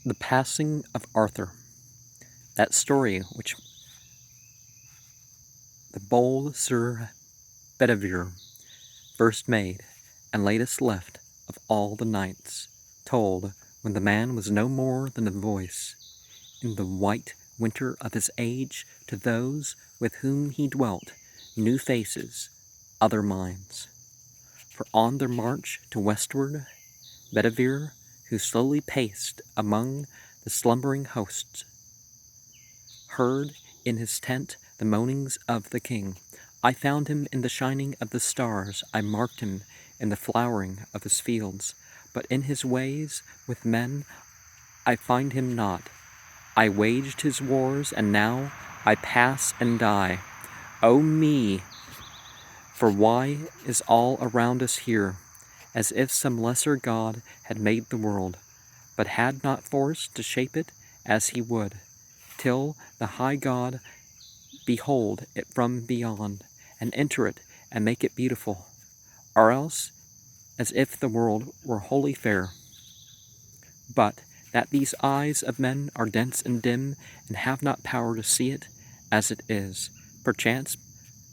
The Passing of Arthur. That story which the bold Sir Bedivere first made, and latest left of all the knights, told when the man was no more than a voice, in the white winter of his age, to those with whom he dwelt, new faces, other minds. For on their march to westward, Bedivere, who slowly paced among the slumbering hosts, heard in his tent the moanings of the king. I found him in the shining of the stars, I marked him in the flowering of his fields, but in his ways with men I find him not. I waged his wars, and now I pass and die. O me! For why is all around us here, as if some lesser god had made the world, but had not force to shape it as he would, till the high God behold it from beyond, and enter it, and make it beautiful, or else as if the world were wholly fair. But that these eyes of men are dense and dim, and have not power to see it as it is, perchance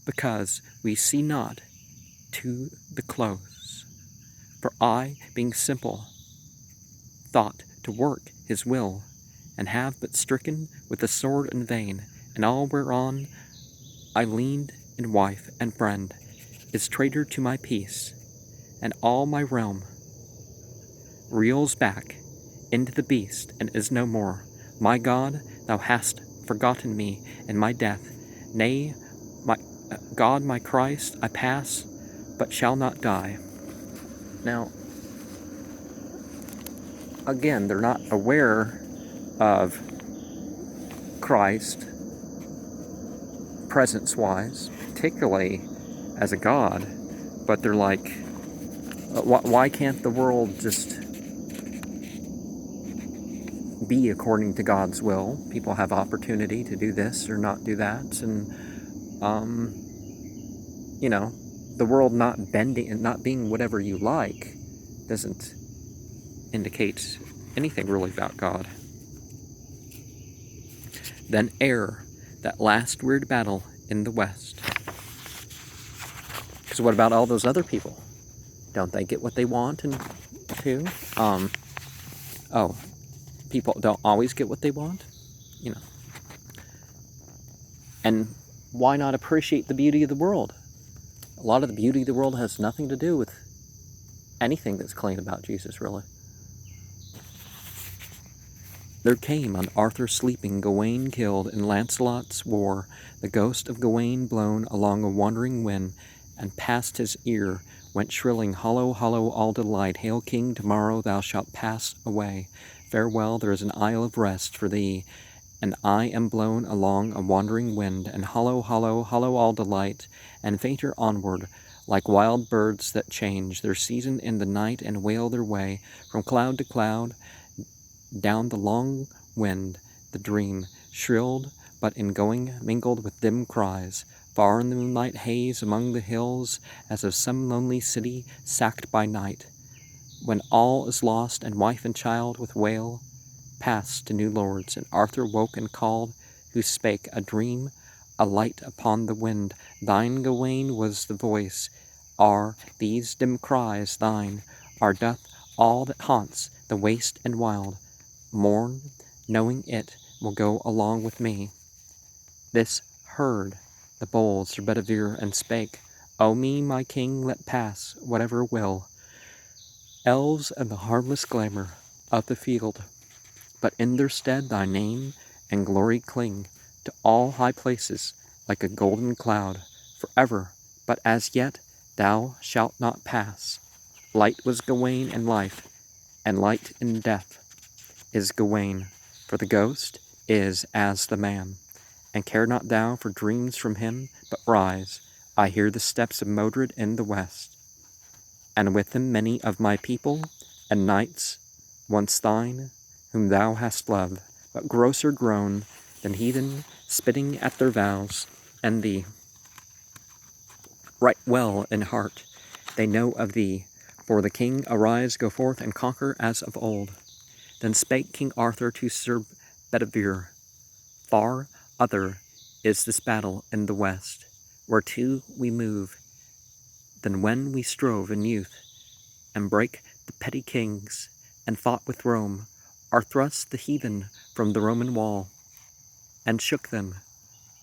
because we see not to the close. For I, being simple, thought to work his will, and have but stricken with the sword in vain, and all whereon I leaned in wife and friend is traitor to my peace, and all my realm reels back into the beast and is no more. My God, thou hast forgotten me and my death. Nay, my God, my Christ, I pass, but shall not die. Now, again, they're not aware of Christ presence-wise, particularly as a God, but they're like, why can't the world just be according to God's will? People have opportunity to do this or not do that, and the world not bending and not being whatever you like doesn't indicate anything really about God. Then ere that last weird battle in the West. Because what about all those other people? Don't they get what they want and too? People don't always get what they want, And why not appreciate the beauty of the world? A lot of the beauty of the world has nothing to do with anything that's clean about Jesus, really. There came on Arthur sleeping, Gawain killed, in Lancelot's war, the ghost of Gawain blown along a wandering wind, and past his ear went shrilling, hollow, hollow, all delight. Hail, King, tomorrow thou shalt pass away. Farewell, there is an isle of rest for thee, and I am blown along a wandering wind, and hollow, hollow, hollow, all delight, and fainter onward, like wild birds that change their season in the night and wail their way from cloud to cloud, down the long wind, the dream, shrilled, but in going mingled with dim cries, far in the moonlight haze among the hills, as of some lonely city sacked by night, when all is lost, and wife and child with wail pass to new lords. And Arthur woke and called, who spake a dream, a light upon the wind. Thine, Gawain, was the voice. Are these dim cries thine? Or doth all that haunts the waste and wild mourn, knowing it will go along with me? This heard the bold Sir Bedivere, and spake, O me, my king, let pass whatever will, elves and the harmless glamour of the field, but in their stead thy name and glory cling to all high places like a golden cloud forever. But as yet thou shalt not pass. Light was Gawain in life, and light in death is Gawain, for the ghost is as the man. And care not thou for dreams from him, but rise. I hear the steps of Modred in the west, and with him many of my people and knights once thine, whom thou hast loved, but grosser grown than heathen, spitting at their vows, and thee. Right well in heart they know of thee, for the king arise, go forth and conquer as of old. Then spake King Arthur to Sir Bedivere, Far other is this battle in the west, whereto we move, than when we strove in youth, and brake the petty kings, and fought with Rome, or thrust the heathen from the Roman wall, and shook them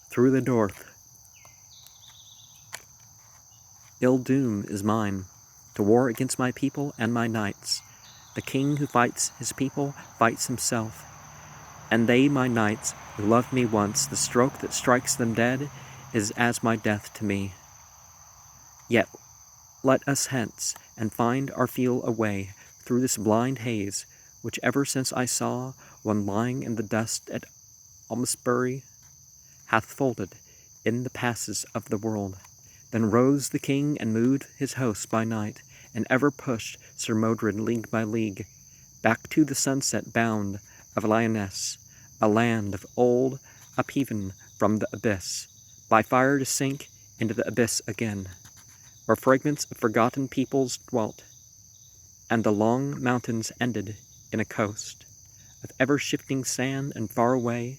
through the north. Ill doom is mine, to war against my people and my knights. The king who fights his people fights himself, and they my knights who loved me once, the stroke that strikes them dead is as my death to me. Yet let us hence, and find or feel a way through this blind haze, which ever since I saw one lying in the dust at Almesbury, hath folded in the passes of the world. Then rose the king and moved his hosts by night, and ever pushed Sir Modred league by league, back to the sunset bound of Lyonesse, a land of old upheaven from the abyss, by fire to sink into the abyss again, where fragments of forgotten peoples dwelt, and the long mountains ended in a coast of ever-shifting sand, and far away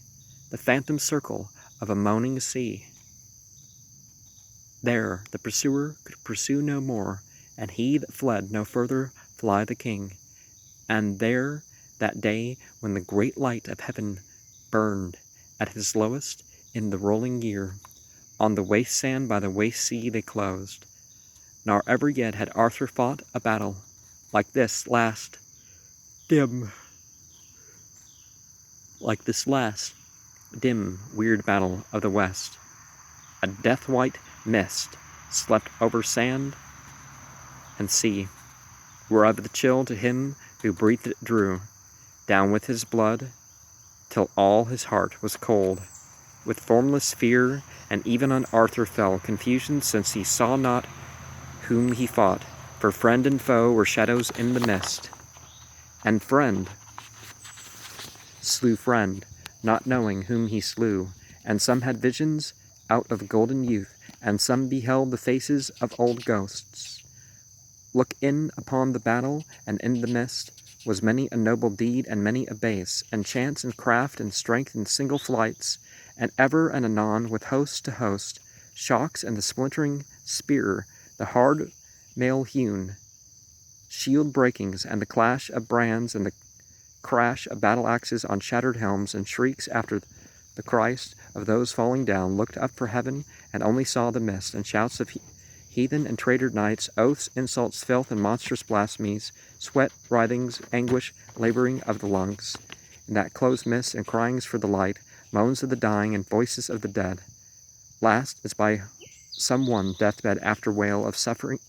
the phantom circle of a moaning sea. There the pursuer could pursue no more, and he that fled no further fly the king. And there, that day when the great light of heaven burned at his lowest in the rolling year, on the waste sand by the waste sea they closed. Nor ever yet had Arthur fought a battle like this last dim, weird battle of the West. A death-white mist slept over sand and sea, whereof the chill to him who breathed it drew down with his blood, till all his heart was cold with formless fear, and even on Arthur fell confusion, since he saw not whom he fought, for friend and foe were shadows in the mist, and friend slew friend, not knowing whom he slew, and some had visions out of golden youth, and some beheld the faces of old ghosts. Look in upon the battle, and in the mist was many a noble deed and many a base, and chance and craft and strength in single flights, and ever and anon with host to host, shocks and the splintering spear, the hard mail hewn, shield breakings, and the clash of brands, and the crash of battle axes on shattered helms, and shrieks after the Christ of those falling down, looked up for heaven and only saw the mist, and shouts of heathen and traitor knights, oaths, insults, filth, and monstrous blasphemies, sweat, writhings, anguish, laboring of the lungs, in that close mist, and cryings for the light, moans of the dying, and voices of the dead. Last, as by some one deathbed after wail of suffering,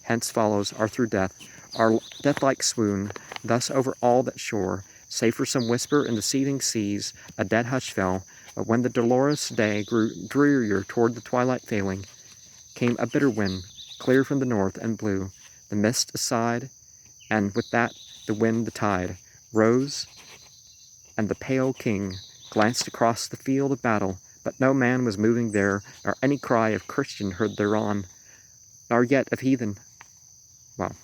hence follows, are through death, our death-like swoon, thus over all that shore, save for some whisper in the seething seas, a dead hush fell. But when the dolorous day grew drearier toward the twilight failing, came a bitter wind, clear from the north, and blew the mist aside, and with that the wind the tide rose, and the pale king glanced across the field of battle, but no man was moving there, nor any cry of Christian heard thereon, nor yet of heathen. Well,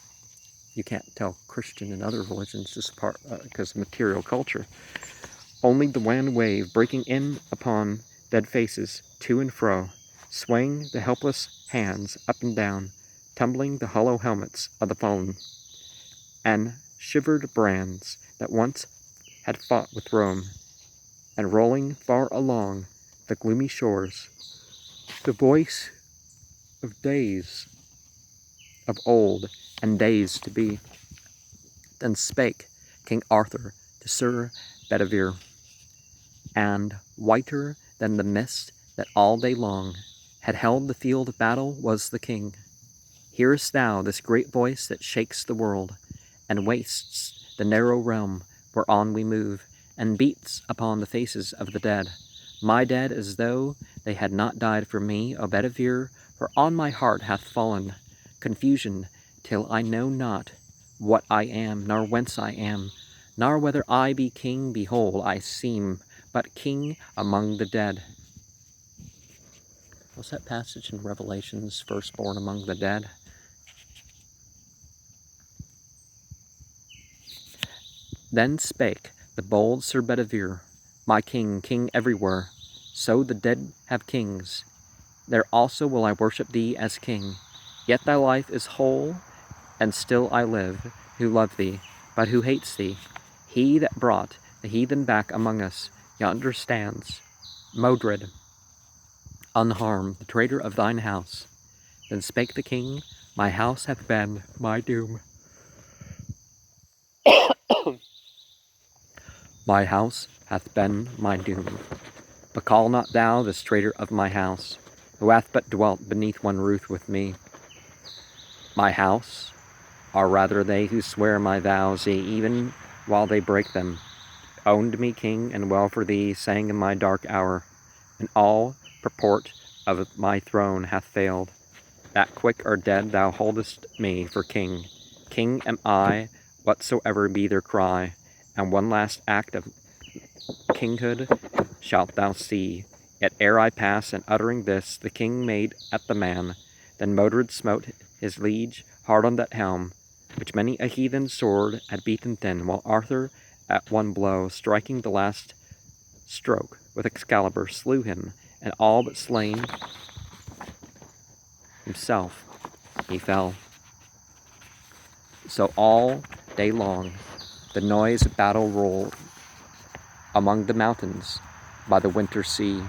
you can't tell Christian in other religions just because of material culture. Only the wan wave breaking in upon dead faces, to and fro, swaying the helpless hands up and down, tumbling the hollow helmets of the fallen, and shivered brands that once had fought with Rome, and rolling far along the gloomy shores, the voice of days of old and days to be. Then spake King Arthur to Sir Bedivere, and whiter than the mist that all day long had held the field of battle was the king. Hearest thou this great voice that shakes the world, and wastes the narrow realm whereon we move, and beats upon the faces of the dead, my dead, as though they had not died for me, O Bedivere, for on my heart hath fallen confusion, till I know not what I am, nor whence I am, nor whether I be king. Behold, I seem but king among the dead. Was that passage in Revelations, firstborn among the dead? Then spake the bold Sir Bedivere, my king, king everywhere. So the dead have kings. There also will I worship thee as king. Yet thy life is whole, and still I live, who love thee, but who hates thee. He that brought the heathen back among us yonder stands, Modred, unharmed, the traitor of thine house. Then spake the king, my house hath been my doom. My house hath been my doom. But call not thou this traitor of my house, who hath but dwelt beneath one roof with me. My house are rather they who swear my vows, yea, even while they break them. Owned me king, and well for thee, sang in my dark hour, and all purport of my throne hath failed. That quick or dead thou holdest me for king. King am I, whatsoever be their cry, and one last act of kinghood shalt thou see. Yet ere I pass, and uttering this, the king made at the man. Then Modred smote his liege hard on that helm, which many a heathen sword had beaten thin, while Arthur at one blow, striking the last stroke with Excalibur, slew him, and all but slain himself he fell. So all day long the noise of battle rolled among the mountains by the winter sea,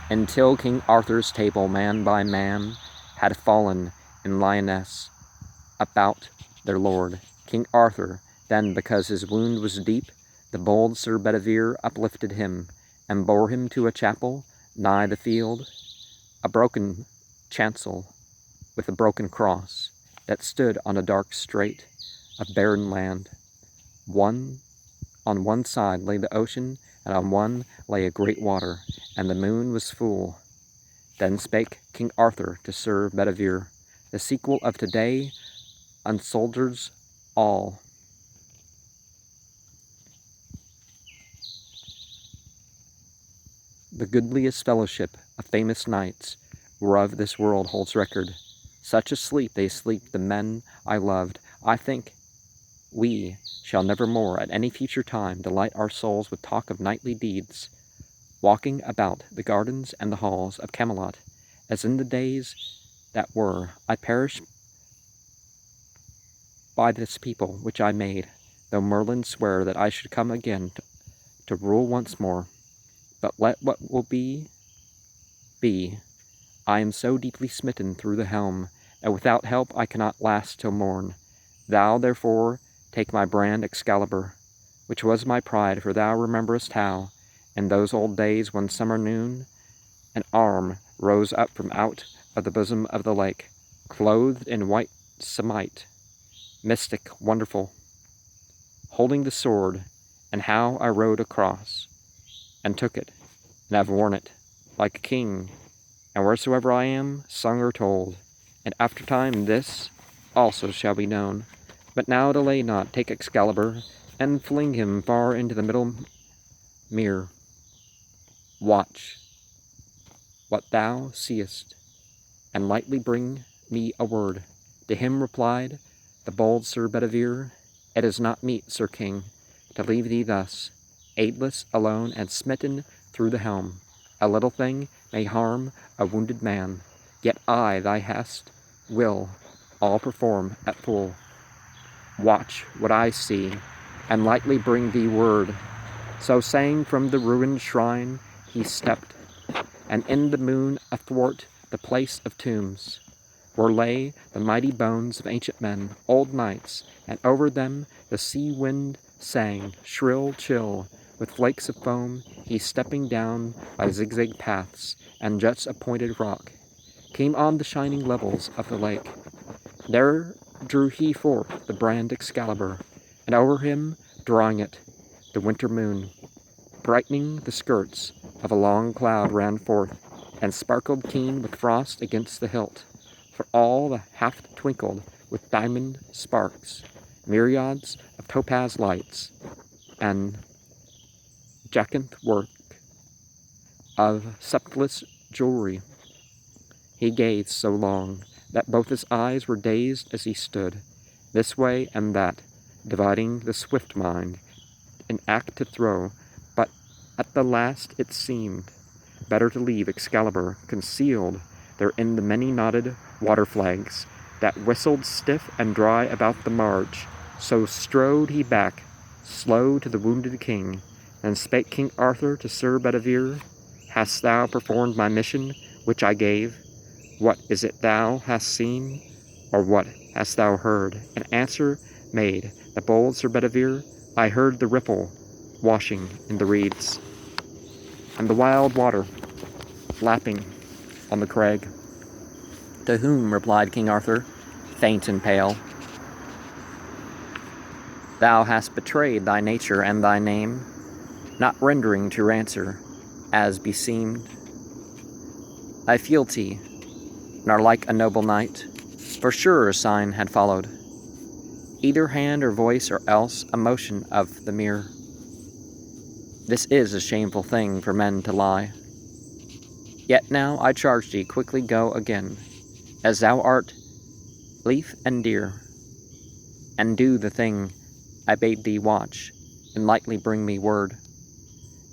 until King Arthur's table, man by man, had fallen in lioness about their lord. King Arthur, then, because his wound was deep, the bold Sir Bedivere uplifted him, and bore him to a chapel nigh the field, a broken chancel with a broken cross, that stood on a dark strait of barren land. On one side lay the ocean, and on one lay a great water, and the moon was full. Then spake King Arthur to Sir Bedivere, the sequel of today unsoldiers all. The goodliest fellowship of famous knights, whereof this world holds record. Such a sleep they sleep, the men I loved. I think we shall never more at any future time delight our souls with talk of knightly deeds, walking about the gardens and the halls of Camelot, as in the days that were. I perish by this people which I made, though Merlin swear that I should come again to rule once more. But let what will be, be. I am so deeply smitten through the helm, that without help I cannot last till morn. Thou, therefore, take my brand Excalibur, which was my pride, for thou rememberest how, in those old days, one summer noon, an arm rose up from out of the bosom of the lake, clothed in white samite, mystic, wonderful, holding the sword, and how I rode across, and took it, and have worn it, like a king, and wheresoever I am, sung or told, and after time this also shall be known. But now delay not, take Excalibur, and fling him far into the middle mere. Watch what thou seest, and lightly bring me a word. To him replied the bold Sir Bedivere, it is not meet, Sir King, to leave thee thus, aidless, alone, and smitten through the helm. A little thing may harm a wounded man, yet I, thy hest, will all perform at full. Watch what I see, and lightly bring thee word. So saying, from the ruined shrine he stepped, and in the moon athwart the place of tombs, where lay the mighty bones of ancient men, old knights, and over them the sea wind sang, shrill, chill, with flakes of foam. He, stepping down by zigzag paths and juts of pointed rock, came on the shining levels of the lake. There drew he forth the brand Excalibur, and over him, drawing it, the winter moon, brightening the skirts of a long cloud, ran forth, and sparkled keen with frost against the hilt, for all the haft twinkled with diamond sparks, myriads of topaz lights, and jacinth work of subtlest jewelry. He gazed so long that both his eyes were dazed as he stood, this way and that, dividing the swift mind in act to throw, but at the last it seemed better to leave Excalibur concealed there in the many-knotted water flags that whistled stiff and dry about the marge. So strode he back, slow to the wounded king. Then spake King Arthur to Sir Bedivere, Hast thou performed my mission which I gave? What is it thou hast seen, or what hast thou heard? An answer made the bold Sir Bedivere, I heard the ripple washing in the reeds, and the wild water lapping on the crag. To whom replied King Arthur, faint and pale, Thou hast betrayed thy nature and thy name, not rendering to answer as beseemed thy fealty, nor like a noble knight, for sure a sign had followed, either hand or voice, or else a motion of the mirror. This is a shameful thing for men to lie. Yet now I charge thee, quickly go again, as thou art lief and dear, and do the thing I bade thee watch, and lightly bring me word.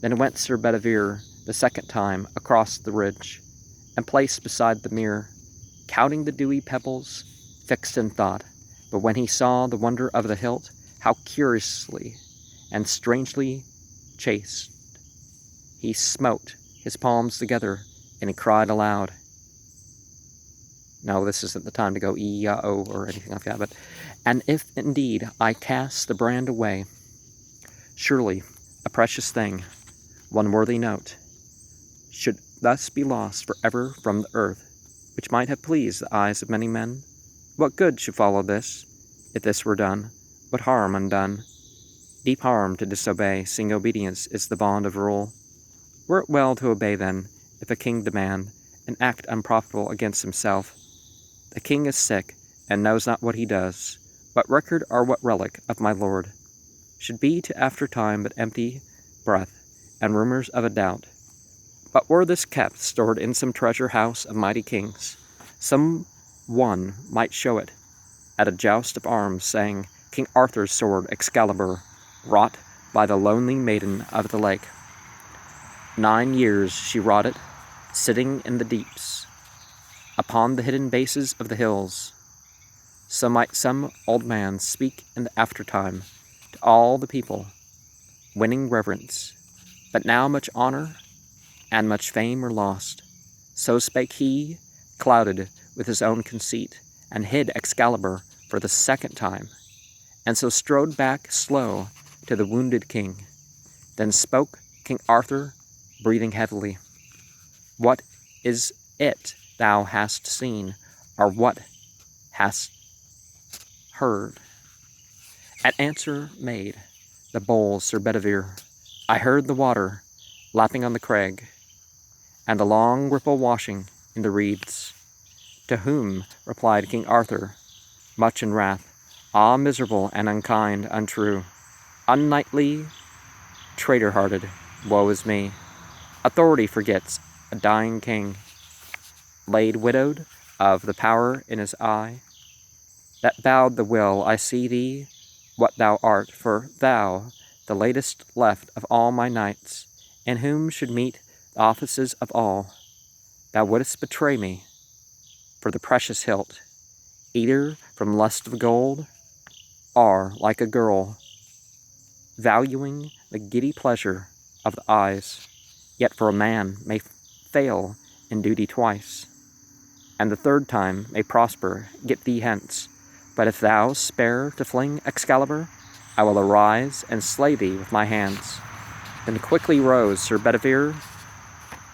Then went Sir Bedivere the second time across the ridge, and placed beside the mirror, counting the dewy pebbles, fixed in thought. But when he saw the wonder of the hilt, how curiously and strangely chased, he smote his palms together, and he cried aloud. No, this isn't the time to go E-O or anything like that, but, and if indeed I cast the brand away, surely a precious thing, one worthy note, should thus be lost forever from the earth, which might have pleased the eyes of many men. What good should follow this, if this were done? What harm undone? Deep harm to disobey, seeing obedience is the bond of rule. Were it well to obey then, if a king demand, an act unprofitable against himself? The king is sick, and knows not what he does. What record or what relic of my lord should be to after time but empty breath, and rumors of a doubt? But were this kept, stored in some treasure house of mighty kings, some one might show it at a joust of arms, saying, King Arthur's sword Excalibur, wrought by the lonely maiden of the lake. 9 years she wrought it, sitting in the deeps, upon the hidden bases of the hills. So might some old man speak in the aftertime to all the people, winning reverence. But now much honor and much fame are lost. So spake he, clouded with his own conceit, and hid Excalibur for the second time, and so strode back slow to the wounded king. Then spoke King Arthur, breathing heavily, What is it thou hast seen, or what hast heard? An answer made the bold Sir Bedivere, I heard the water lapping on the crag, and the long ripple washing in the reeds. To whom replied King Arthur, much in wrath, Ah, miserable and unkind, untrue, unknightly, traitor-hearted, woe is me! Authority forgets a dying king, laid widowed of the power in his eye, that bowed the will. I see thee what thou art, for thou, the latest left of all my knights, in whom should meet the offices of all. Thou wouldst betray me for the precious hilt, either from lust of gold, or like a girl, valuing the giddy pleasure of the eyes. Yet for a man may fail in duty twice, and the third time may prosper. Get thee hence. But if thou spare to fling Excalibur, I will arise and slay thee with my hands. Then quickly rose Sir Bedivere,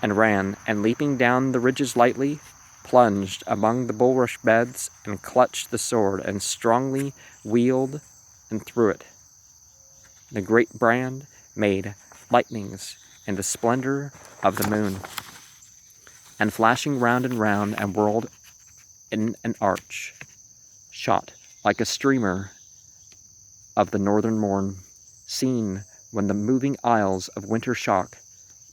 and ran, and leaping down the ridges lightly, plunged among the bulrush beds, and clutched the sword, and strongly wheeled and threw it. The great brand made lightnings in the splendor of the moon, and flashing round and round, and whirled in an arch, shot like a streamer of the northern morn, seen when the moving isles of winter shock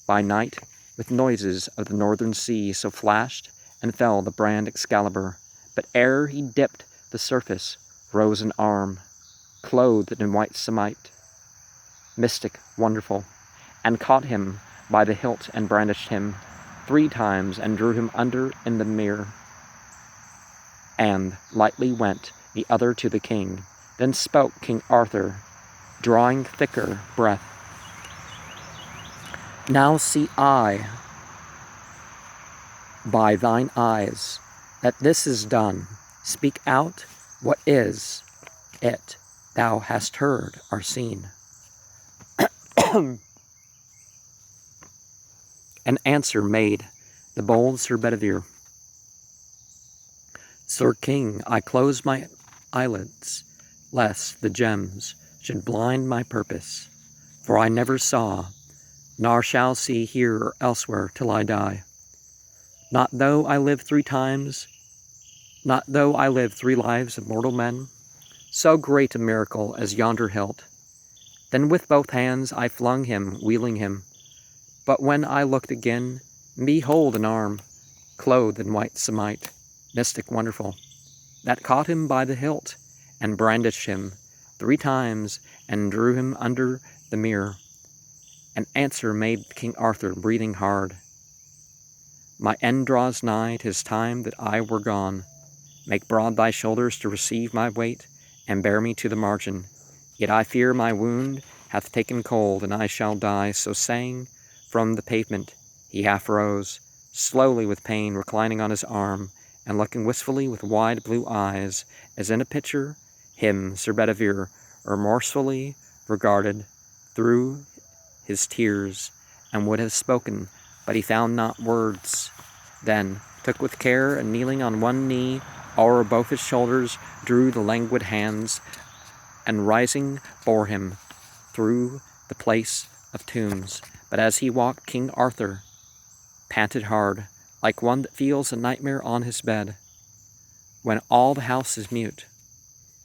by night with noises of the northern sea. So flashed and fell the brand Excalibur, but ere he dipped the surface rose an arm, clothed in white samite, mystic, wonderful, and caught him by the hilt and brandished him 3 times and drew him under in the mere. And lightly went the other to the king. Then spoke King Arthur, drawing thicker breath. Now see I by thine eyes that this is done. Speak out, what is it thou hast heard or seen? An answer made the bold Sir Bedivere. Sir King, I close my eyelids, lest the gems should blind my purpose. For I never saw, nor shall see here or elsewhere till I die. Not though I live 3 times, not though I live 3 lives of mortal men, so great a miracle as yonder hilt. Then with both hands I flung him, wheeling him. But when I looked again, behold an arm, clothed in white samite, mystic, wonderful, that caught him by the hilt, and brandished him 3 times, and drew him under the mere. An answer made King Arthur, breathing hard. My end draws nigh, 'tis time that I were gone. Make broad thy shoulders to receive my weight, and bear me to the margin. Yet I fear my wound hath taken cold, and I shall die. So saying, from the pavement he half rose, slowly with pain, reclining on his arm, and looking wistfully with wide blue eyes, as in a picture, him, Sir Bedivere, remorsefully regarded through his tears, and would have spoken, but he found not words. Then took with care, and kneeling on one knee, o'er both his shoulders drew the languid hands, and rising bore him through the place of tombs. But as he walked, King Arthur panted hard, like one that feels a nightmare on his bed, when all the house is mute.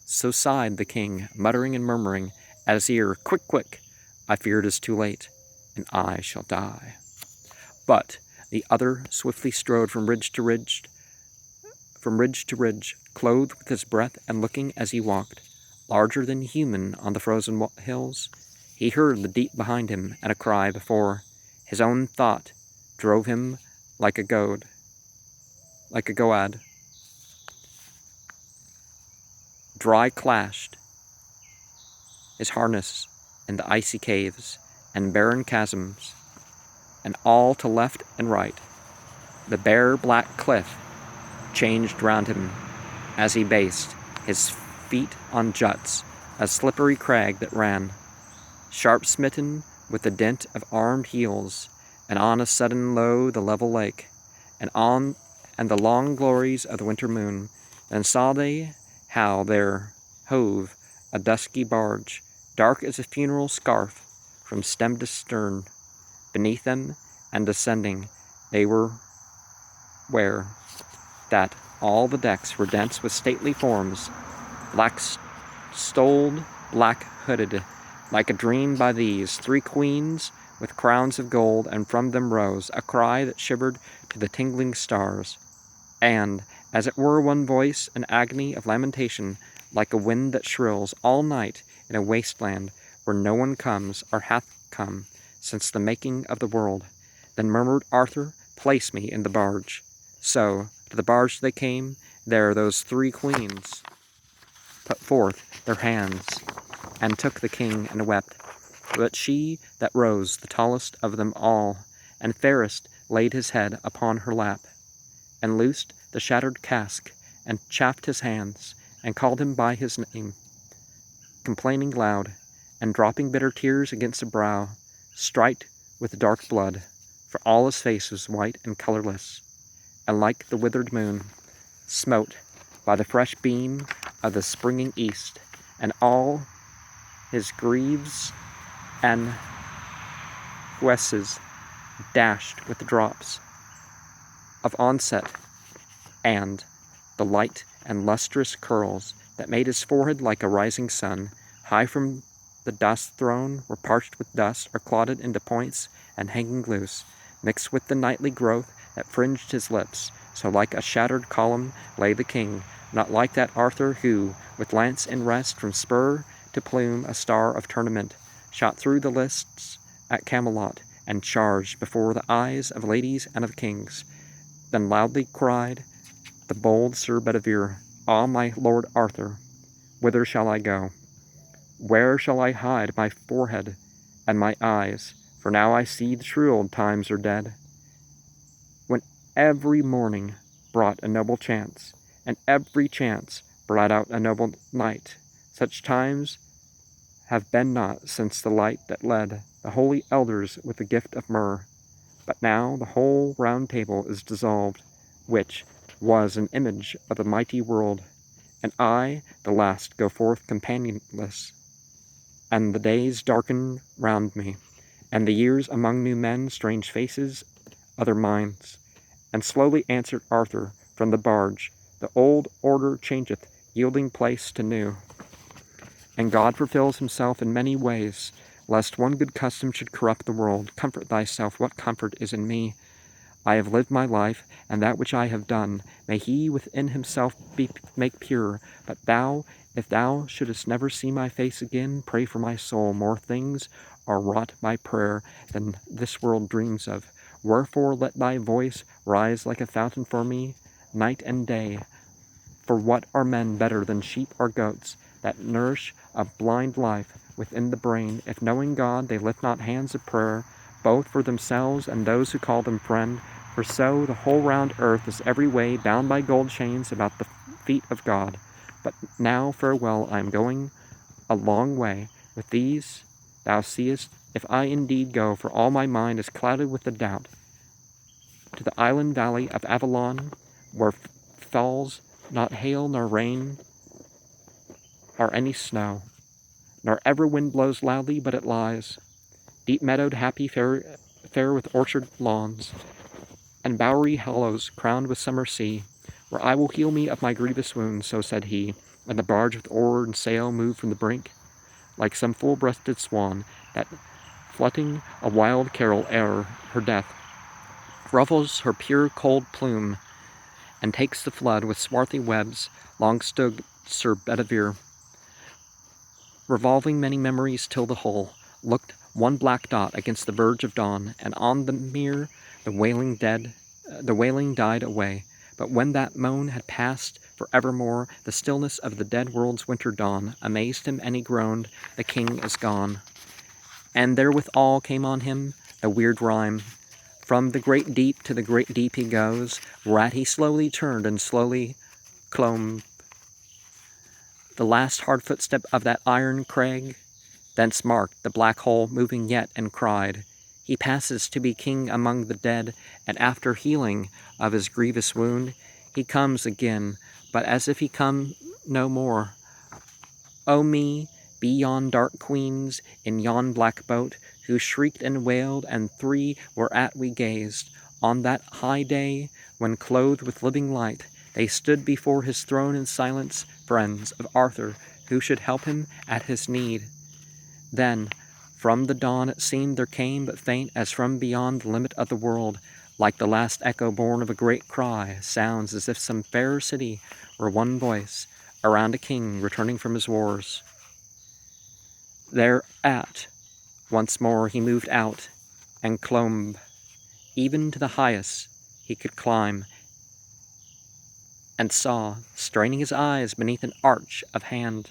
So sighed the king, muttering and murmuring at his ear, Quick, quick, I fear it is too late, and I shall die. But the other swiftly strode from ridge to ridge, clothed with his breath, and looking as he walked, larger than human on the frozen hills. He heard the deep behind him, and a cry before. His own thought drove him like a goad. Dry clashed his harness in the icy caves and barren chasms, and all to left and right. The bare black cliff changed round him as he based his feet on juts, a slippery crag that ran, sharp smitten with the dint of armed heels, and on a sudden lo, the level lake, and the long glories of the winter moon. Then saw they how there hove a dusky barge, dark as a funeral scarf, from stem to stern. Beneath them, and descending, they were where that all the decks were dense with stately forms, black-stoled, black-hooded, like a dream by these 3 queens with crowns of gold, and from them rose a cry that shivered to the tingling stars, and, as it were one voice, an agony of lamentation, like a wind that shrills all night in a wasteland where no one comes or hath come since the making of the world. Then murmured Arthur, Place me in the barge. So to the barge they came. There those 3 queens put forth their hands, and took the king, and wept. But she that rose, the tallest of them all, and fairest, laid his head upon her lap, and loosed the shattered casque, and chafed his hands, and called him by his name, complaining loud, and dropping bitter tears against a brow, striped with dark blood, for all his face was white and colorless, and like the withered moon, smote by the fresh beam of the springing east, and all his greaves and cuisses dashed with the drops of onset, and the light and lustrous curls that made his forehead like a rising sun, high from the dust throne, were parched with dust, or clotted into points and hanging loose, mixed with the nightly growth that fringed his lips. So like a shattered column lay the king, not like that Arthur who, with lance in rest from spur to plume, a star of tournament, shot through the lists at Camelot, and charged before the eyes of ladies and of kings. Then loudly cried the bold Sir Bedivere, "Ah, my lord Arthur, whither shall I go? Where shall I hide my forehead and my eyes? For now I see the true old times are dead, when every morning brought a noble chance, and every chance brought out a noble knight. Such times have been not since the light that led the holy elders with the gift of myrrh. But now the whole round table is dissolved, which was an image of the mighty world, and I, the last, go forth companionless, and the days darken round me, and the years among new men, strange faces, other minds." And slowly answered Arthur from the barge, "The old order changeth, yielding place to new. And God fulfills himself in many ways, lest one good custom should corrupt the world. Comfort thyself, what comfort is in me? I have lived my life, and that which I have done, may he within himself make pure. But thou, if thou shouldest never see my face again, pray for my soul. More things are wrought by prayer than this world dreams of. Wherefore let thy voice rise like a fountain for me, night and day. For what are men better than sheep or goats, that nourish a blind life within the brain, if knowing God they lift not hands of prayer, both for themselves and those who call them friend? For so the whole round earth is every way bound by gold chains about the feet of God. But now farewell, I am going a long way. With these thou seest, if I indeed go, for all my mind is clouded with the doubt, to the island valley of Avalon, where falls not hail nor rain, or any snow, nor ever wind blows loudly, but it lies, deep-meadowed, happy, fair with orchard lawns, and bowery hollows crowned with summer sea, where I will heal me of my grievous wounds." So said he, and the barge with oar and sail moved from the brink, like some full-breasted swan, that, flutting a wild carol ere her death, ruffles her pure cold plume, and takes the flood with swarthy webs. Long stood Sir Bedivere, revolving many memories, till the whole looked one black dot against the verge of dawn, and on the mere the wailing died away. But when that moan had passed for evermore, the stillness of the dead world's winter dawn amazed him, and he groaned, "The king is gone." And therewithal came on him the weird rhyme, "From the great deep to the great deep he goes, whereat he slowly turned and slowly clomb the last hard footstep of that iron crag. Thence marked the black hole moving yet, and cried, He passes to be king among the dead, and after healing of his grievous wound, he comes again, but as if he come no more. O me, be yon dark queens in yon black boat, who shrieked and wailed, and three whereat we gazed, on that high day, when clothed with living light, they stood before his throne in silence, friends of Arthur, who should help him at his need. Then, from the dawn it seemed there came, but faint as from beyond the limit of the world, like the last echo born of a great cry, sounds as if some fair city were one voice, around a king returning from his wars. Thereat, once more he moved out, and clomb, even to the highest he could climb, and saw, straining his eyes beneath an arch of hand,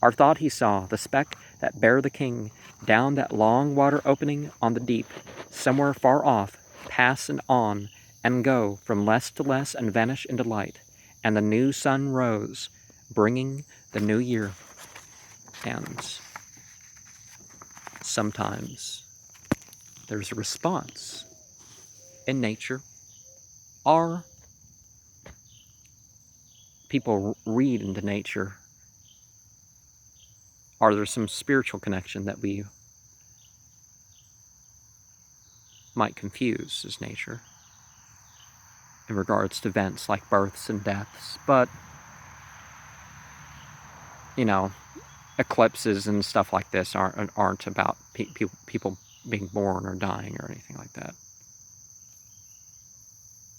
or thought he saw, the speck that bare the king, down that long water opening on the deep, somewhere far off, pass and on, and go from less to less, and vanish into light. And the new sun rose, bringing the new year. And sometimes there's a response in nature, or people read into nature, or there's some spiritual connection that we might confuse as nature in regards to events like births and deaths. But, eclipses and stuff like this aren't about people being born or dying or anything like that.